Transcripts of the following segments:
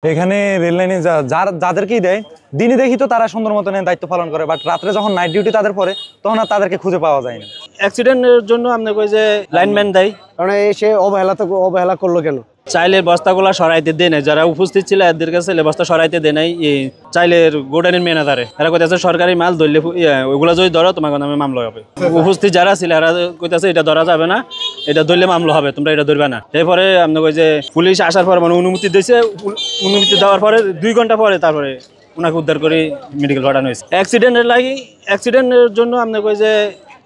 এখানে রেল লাইনে যাদেরকেই দেয় দিনে দেখি তো তারা সুন্দর মতন দায়িত্ব পালন করে, বাট রাত্রে যখন নাইট ডিউটি তাদের পরে তখন আর তাদেরকে খুঁজে পাওয়া যায় না। অ্যাক্সিডেন্টের জন্য আপনি কই যে লাইনম্যান দেয়, কারণ সে অবহেলা করলো কেন? চাইলের বস্তাগুলো সরাইতে দেয় নাই, যারা উপস্থিত ছিল এদের কাছে বস্তা সরাইতে দেয় নাই। এই চাইলের গোডাউনের ম্যানেজারে এরা কইতাছে সরকারি মাল ধরলে ওইগুলো যদি ধরো তোমার নামে মামলা হবে। উপস্থিত যারা ছিল এরা কইতাছে এটা ধরা যাবে না, এটা ধরলে মামলা হবে, তোমরা এটা ধরবে না। এরপরে আপনি কই যে পুলিশ আসার পর মানে অনুমতি দিয়েছে, অনুমতি দেওয়ার পরে 2 ঘন্টা পরে তারপরে ওনাকে উদ্ধার করে মেডিকেল পাঠানো হয়েছে। অ্যাক্সিডেন্টের জন্য আপনি কই যে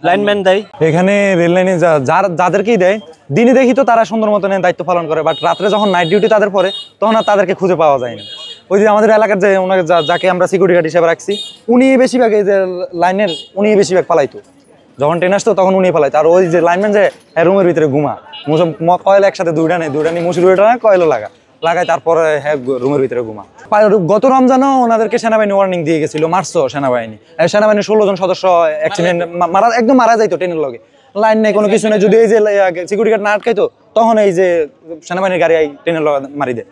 লাইনম্যান দেয়। এখানে রেল লাইনে যাদেরকেই দেয় দিনে দেখি তো তারা সুন্দর মতন দায়িত্ব পালন করে, বাট রাত্রে যখন নাইট ডিউটি তাদের পরে তখন আর তাদেরকে খুঁজে পাওয়া যায় না। ওই যে আমাদের এলাকার যে ওনাকে যাকে আমরা সিকিউরিটি গার্ড হিসেবে রাখছি, উনি বেশিরভাগ এই যে লাইনের উনি বেশিরভাগ পালাইতো, যখন ট্রেন আসতো তখন উনি পালাইতো। আর ওই যে লাইনম্যান যে রুমের ভিতরে ঘুমা কয়েল একসাথে দুইটা নেই মুসুর কয়েলও লাগায় তারপরে হ্যাঁ রুমের ভিতরে ঘুমা। গত রমজানও ওনাদেরকে সেনাবাহিনী ওয়ার্নিং দিয়ে গেছিল, মারছো সেনাবাহিনীর 16 জন সদস্য অ্যাক্সিডেন্ট একদম মারা যাইতো ট্রেনের লগে। লাইন নেই, কোনো কিছু নেই, যদি এই যে সিকিউরিটি গার্ড না আটকাইতো তখন এই যে সেনাবাহিনীর গাড়ি ট্রেনের লগে মারি দেয়,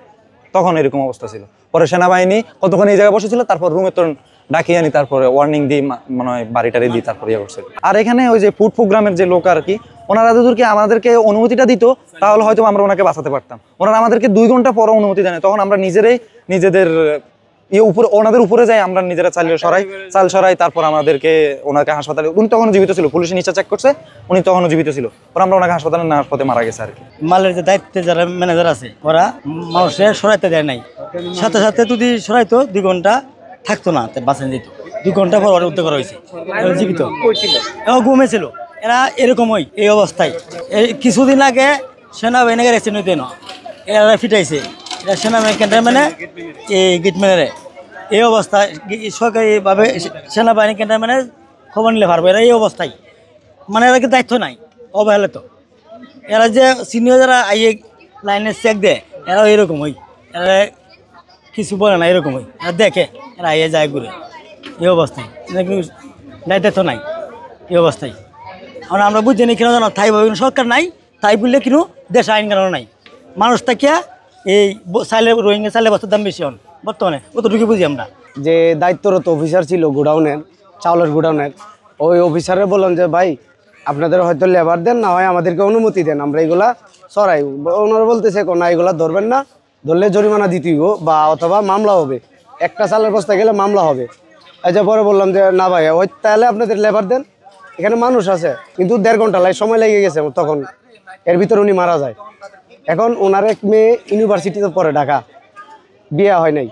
তখন এরকম অবস্থা ছিল। পরে সেনাবাহিনী কতক্ষণ এই জায়গায় বসেছিল, তারপর রুমের তো ডাকিয়ে আনি, তারপরে ওয়ার্নিং দিয়ে মনে হয় বাড়িটারে দিই, তারপরে ইয়ে করছিল। আর এখানে ওই যে ফুড প্রোগ্রামের যে লোক আর কি, ওনারা যদি আমাদেরকে অনুমতিটা দিত তাহলে হয়তো আমরা ওনাকে বাঁচাতে পারতাম। ওনারা আমাদেরকে 2 ঘন্টা পর অনুমতি দেয়, তখন আমরা নিজেদের উপরে ওনাদের উপরে যাই, আমরা নিজেরা চাল সরাই, তারপর আমাদেরকে ওনাকে হাসপাতালে, উনি তখনও জীবিত ছিল, পুলিশ নিচে চেক করছে উনি তখনও জীবিত ছিল, পর আমরা ওনাকে হাসপাতালে নেওয়ার পথে মারা গেছে আর কি। মালের যে দায়িত্বে যারা ম্যানেজার আছে ওরা মানুষের সরাইতে দেয় নাই, সাথে সাথে যদি সরাইতো 2 ঘন্টা থাকতো না, বাঁচান যেত। 2 ঘন্টা পর ওরা উদ্ধার করা হয়েছে, জীবিত ঘুমেছিল। এরা এরকমই এই অবস্থায় কিছুদিন আগে সেনাবাহিনী অ্যাক্সিডেন্ট হইতে না, এরা ফিটাইছে, এরা সেনাবাহিনী ক্যান্টনমেন্টে এই গেটম্যানেরে এই অবস্থায় সরকারিভাবে সেনাবাহিনী ক্যান্টনমেন্টে খবর নিলে পারবো। এরা এই অবস্থায় মানে এরা কি দায়িত্ব নাই, অবহেলিত। এরা যে সিনিয়র যারা আইয়ে লাইনে চেক দেয় এরাও এরকমই, এরা কিছু বলে না, এরকমই এরা দেখে, এরা আইয়ে যায় ঘুরে এই অবস্থায়, দায়িত্ব নাই এই অবস্থায়। কারণ আমরা বুঝতে নিই কেন জানো, তাই ভাবে সরকার নাই, তাই বললে কিন্তু দেশে আইন কানুন নাই। মানুষ থাকিয়া এই রোহিঙ্গা চালের বস্তার দাম বেশি হন বর্তমানে, অতটুকু বুঝি আমরা। যে দায়িত্বরত অফিসার ছিল চাউলের গোডাউনের, ওই অফিসারে বললাম যে ভাই আপনাদের হয়তো লেবার দেন, না হয় আমাদেরকে অনুমতি দেন, আমরা এগুলা সরাই। ওনারা বলতেছে না এগুলা ধরবেন না, ধরলে জরিমানা দিতেই বা অথবা মামলা হবে, একটা চালের বস্তা গেলে মামলা হবে। আচ্ছা, পরে বললাম যে না ভাই ওই তাহলে আপনাদের লেবার দেন, এখানে মানুষ আছে। কিন্তু 1.5 ঘন্টা সময় লেগে গেছে, তখন এর ভিতরে উনি মারা যায়। এখন ওনার এক মেয়ে ইউনিভার্সিটিতে পড়ে, ঢাকা, বিয়ে হয় নাই।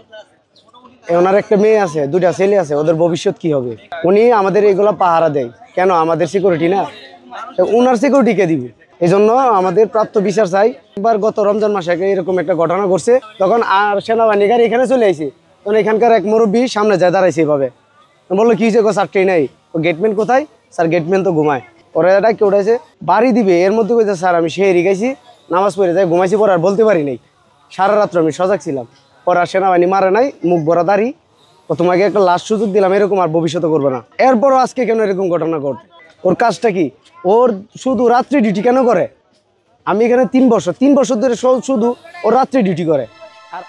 ওনার একটা মেয়ে আছে, 2টা ছেলে আছে, ওদের ভবিষ্যৎ কি হবে? উনি আমাদের এইগুলা পাহারা দেয় কেন? আমাদের সিকিউরিটি না, ওনার সিকিউরিটি কে দিবে? এই জন্য আমাদের প্রাপ্ত বিচার চাই। এবার গত রমজান মাসে এরকম একটা ঘটনা ঘটছে, তখন আর সেনাবাহিনী গাড়ি এখানে চলে আইছে, তখন এখানকার এক মুরব্বী সামনে যায় দাঁড়াইছে এইভাবে, বললো কি হয়েছে? চাকরি নাই। ও গেটম্যান কোথায়? স্যার গেটম্যান তো ঘুমায়। ওরা এটা কেউ উঠেছে বাড়ি দিবে, এর মধ্যে বলছে স্যার আমি শেহরি গেছি, নামাজ পড়ে যাই, ঘুমাইছি, পর আর বলতে পারি নাই, সারা রাত্র আমি সজাগ ছিলাম। পর আর সেনাবাহিনী মারে নাই, মুখ ভরা দাঁড়ি, ও তোমাকে একটা লাস্ট সুযোগ দিলাম, এরকম আর ভবিষ্যতে করবে না। এরপরও আজকে কেন এরকম ঘটনা ঘটে? ওর কাজটা কি? ওর শুধু রাত্রি ডিউটি কেন করে? আমি এখানে 3 বছর ধরে শুধু ওর রাত্রি ডিউটি করে। আর